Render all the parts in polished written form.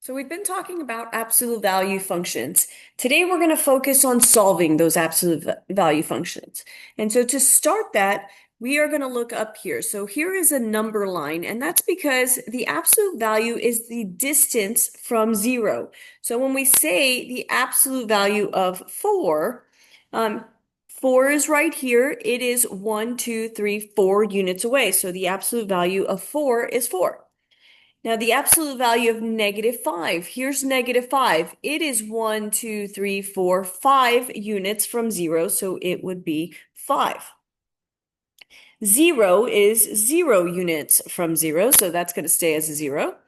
So we've been talking about absolute value functions. Today we're going to focus on solving those absolute value functions. And so to start that, we are going to look up here. So here is a number line, and that's because the absolute value is the distance from zero. So when we say the absolute value of 4, 4 is right here. It is 1, 2, 3, 4 units away. So the absolute value of 4 is 4. Now, the absolute value of -5, here's -5. It is 1, 2, 3, 4, 5 units from 0, so it would be 5. 0 is 0 units from 0, so that's going to stay as a 0.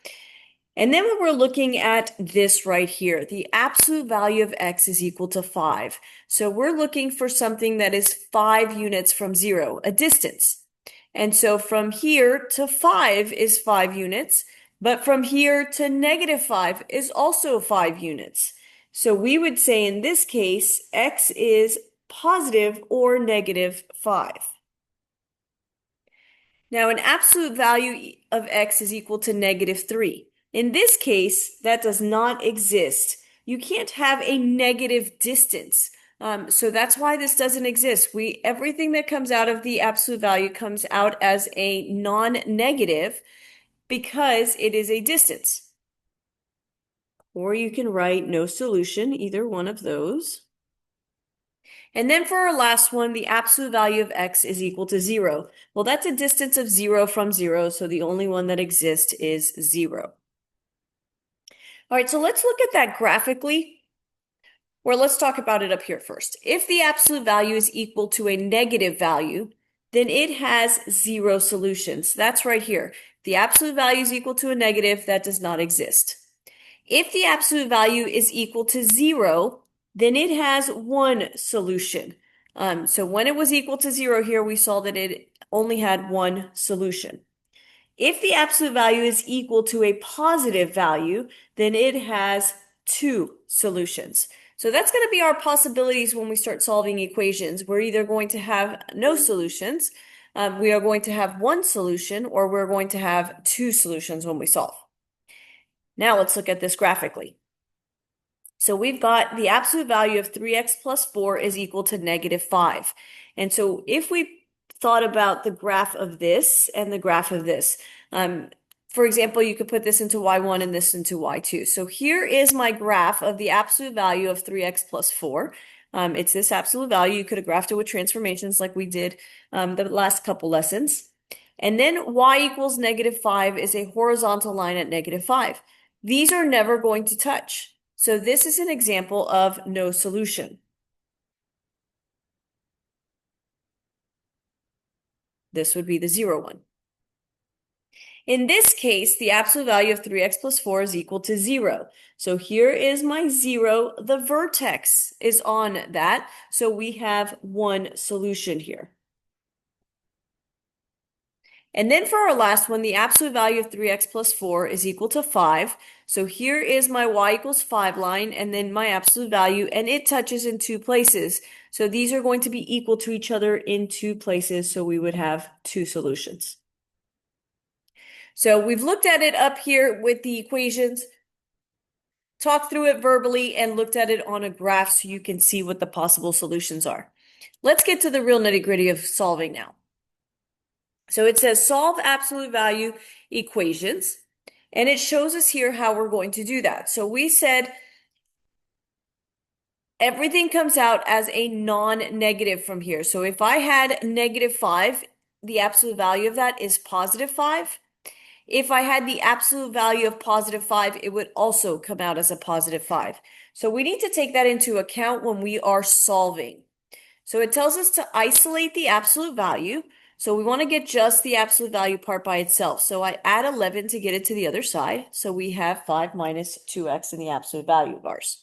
And then when we're looking at this right here, the absolute value of x is equal to 5. So we're looking for something that is 5 units from 0, a distance. And so from here to 5 is 5 units. But from here to -5 is also 5 units. So we would say in this case, x is positive or -5. Now, an absolute value of x is equal to -3. In this case, that does not exist. You can't have a negative distance. So that's why this doesn't exist. Everything that comes out of the absolute value comes out as a non-negative, because it is a distance. Or you can write no solution, either one of those. And then for our last one, the absolute value of x is equal to 0. Well, that's a distance of 0 from 0, so the only one that exists is 0. All right, so let's look at that graphically, or let's talk about it up here first. If the absolute value is equal to a negative value, then it has 0 solutions. That's right here. The absolute value is equal to a negative, that does not exist. If the absolute value is equal to 0, then it has 1 solution. So when it was equal to 0 here, we saw that it only had 1 solution. If the absolute value is equal to a positive value, then it has 2 solutions. So that's going to be our possibilities when we start solving equations. We're either going to have no solutions, we are going to have 1 solution, or we're going to have 2 solutions when we solve. Now let's look at this graphically. So we've got the absolute value of 3x plus 4 is equal to -5. And so if we thought about the graph of this and the graph of this, for example, you could put this into y1 and this into y2. So here is my graph of the absolute value of 3x plus 4. It's this absolute value. You could have graphed it with transformations like we did the last couple lessons. And then y equals -5 is a horizontal line at -5. These are never going to touch. So this is an example of no solution. This would be the 0 one. In this case, the absolute value of 3x plus 4 is equal to 0. So here is my 0. The vertex is on that. So we have 1 solution here. And then for our last one, the absolute value of 3x plus 4 is equal to 5. So here is my y equals 5 line, and then my absolute value, and it touches in 2 places. So these are going to be equal to each other in 2 places, so we would have 2 solutions. So we've looked at it up here with the equations, talked through it verbally, and looked at it on a graph so you can see what the possible solutions are. Let's get to the real nitty-gritty of solving now. So it says solve absolute value equations, and it shows us here how we're going to do that. So we said everything comes out as a non-negative from here. So if I had -5, the absolute value of that is +5. If I had the absolute value of +5, it would also come out as a +5. So we need to take that into account when we are solving. So it tells us to isolate the absolute value. So we want to get just the absolute value part by itself. So I add 11 to get it to the other side. So we have 5 minus 2x in the absolute value of ours.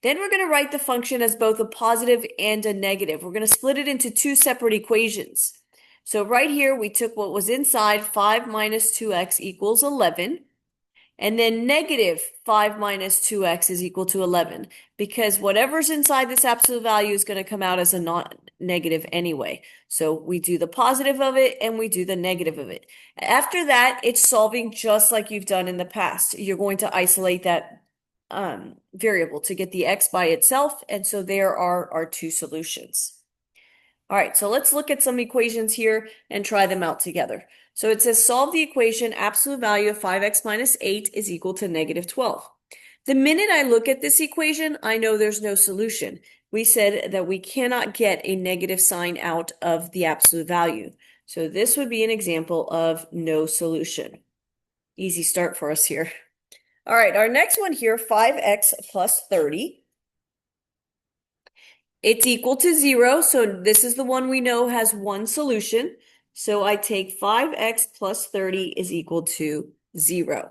Then we're going to write the function as both a positive and a negative. We're going to split it into 2 separate equations. So right here, we took what was inside, 5 minus 2x equals 11. And then negative 5 minus 2x is equal to 11, because whatever's inside this absolute value is going to come out as a non-negative anyway. So we do the positive of it and we do the negative of it. After that, it's solving just like you've done in the past. You're going to isolate that variable to get the x by itself. And so there are our two solutions. All right, so let's look at some equations here and try them out together. So it says solve the equation absolute value of 5x minus 8 is equal to negative 12. The minute I look at this equation, I know there's no solution. We said that we cannot get a negative sign out of the absolute value. So this would be an example of no solution. Easy start for us here. All right, our next one here, 5x plus 30. It's equal to 0, so this is the one we know has one solution. So I take 5x plus 30 is equal to 0.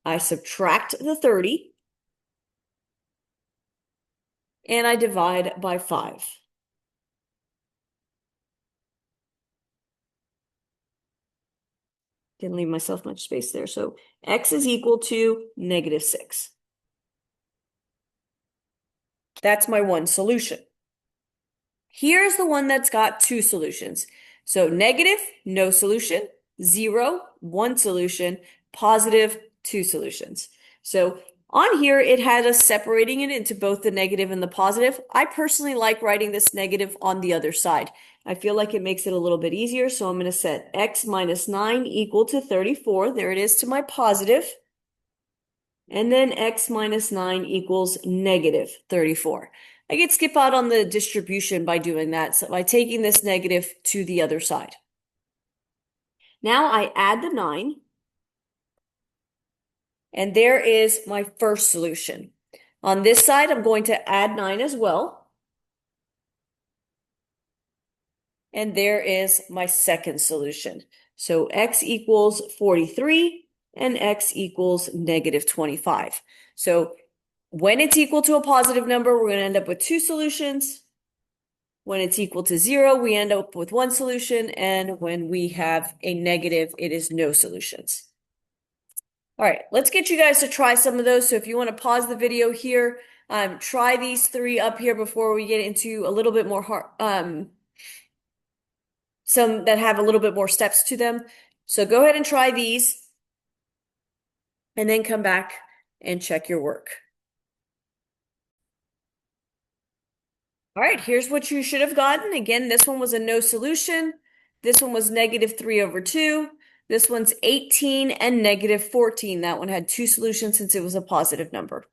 I subtract the 30, and I divide by 5. Didn't leave myself much space there. So x is equal to negative 6. That's my one solution. Here's the one that's got two solutions. So negative, no solution, 0, one solution, positive, two solutions. So on here, it had us separating it into both the negative and the positive. I personally like writing this negative on the other side. I feel like it makes it a little bit easier. So I'm going to set x minus 9 equal to 34. There it is to my positive. And then x minus 9 equals negative 34. I could skip out on the distribution by doing that, so by taking this negative to the other side. Now I add the 9, and there is my first solution. On this side, I'm going to add 9 as well. And there is my second solution. So x equals 43 and x equals negative 25. So when it's equal to a positive number, we're going to end up with two solutions. When it's equal to 0, we end up with one solution. And when we have a negative, it is no solutions. All right, let's get you guys to try some of those. So if you want to pause the video here, try these three up here before we get into a little bit more hard, some that have a little bit more steps to them. So go ahead and try these and then come back and check your work. All right, here's what you should have gotten. Again, this one was a no solution. This one was negative 3 over 2. This one's 18 and negative 14. That one had two solutions since it was a positive number.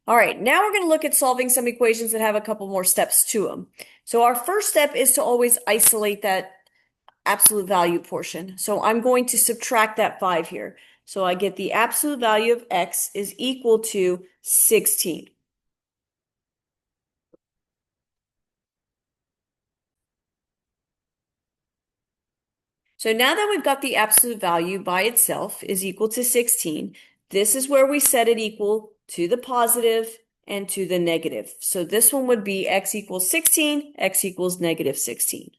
All right, now we're going to look at solving some equations that have a couple more steps to them. So our first step is to always isolate that absolute value portion. So I'm going to subtract that 5 here. So I get the absolute value of x is equal to 16. So now that we've got the absolute value by itself is equal to 16, this is where we set it equal to the positive and to the negative. So this one would be x equals 16, x equals negative 16.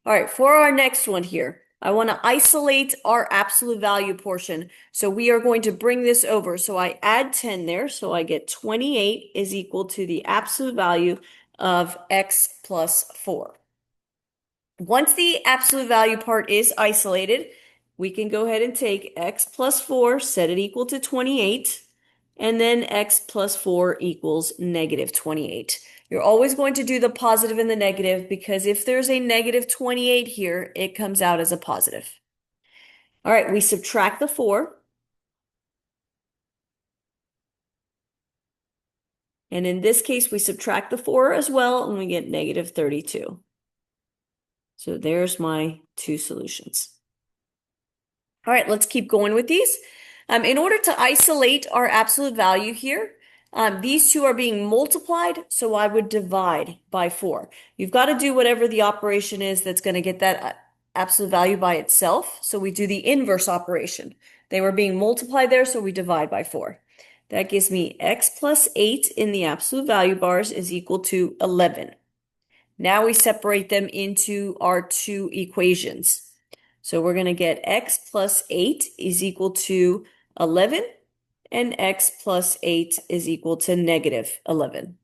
All right, for our next one here, I want to isolate our absolute value portion. So we are going to bring this over. So I add 10 there. So I get 28 is equal to the absolute value of x plus 4. Once the absolute value part is isolated, we can go ahead and take x plus 4, set it equal to 28, and then x plus 4 equals negative 28. You're always going to do the positive and the negative because if there's a negative 28 here, it comes out as a positive. All right, we subtract the 4. And in this case, we subtract the 4 as well, and we get negative 32. So there's my two solutions. All right, let's keep going with these. In order to isolate our absolute value here, these two are being multiplied, so I would divide by 4. You've got to do whatever the operation is that's going to get that absolute value by itself. So we do the inverse operation. They were being multiplied there, so we divide by 4. That gives me x plus 8 in the absolute value bars is equal to 11. Now we separate them into our two equations. So we're going to get x plus 8 is equal to 11, and x plus 8 is equal to negative 11.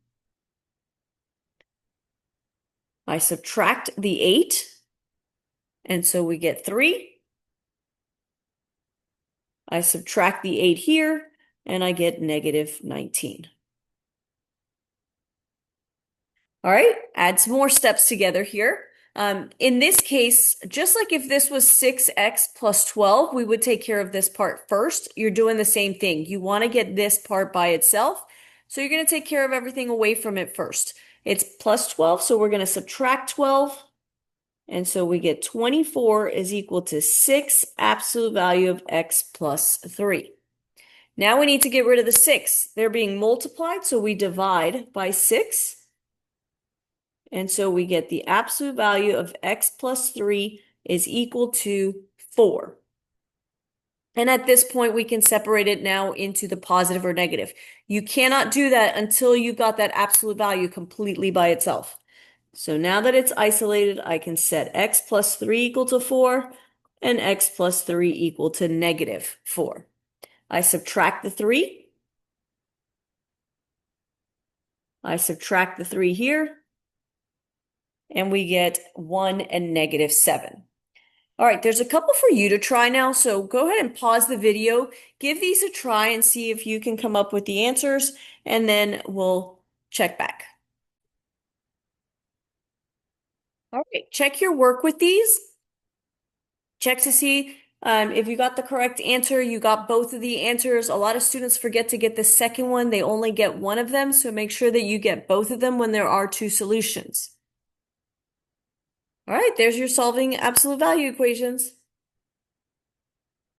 I subtract the 8, and so we get 3. I subtract the 8 here, and I get negative 19. All right, add some more steps together here. In this case, just like if this was 6x plus 12, we would take care of this part first. You're doing the same thing. You want to get this part by itself, so you're going to take care of everything away from it first. It's plus 12, so we're going to subtract 12. And so we get 24 is equal to 6 absolute value of x plus 3. Now we need to get rid of the 6. They're being multiplied, so we divide by 6. And so we get the absolute value of x plus 3 is equal to 4. And at this point, we can separate it now into the positive or negative. You cannot do that until you got that absolute value completely by itself. So now that it's isolated, I can set x plus 3 equal to 4 and x plus 3 equal to negative 4. I subtract the 3. I subtract the 3 here. And we get 1 and negative 7. All right, there's a couple for you to try now, so go ahead and pause the video, give these a try and see if you can come up with the answers, and then we'll check back. All right, check your work with these. Check to see if you got the correct answer, you got both of the answers. A lot of students forget to get the second one. They only get one of them, so make sure that you get both of them when there are two solutions. All right, there's your solving absolute value equations.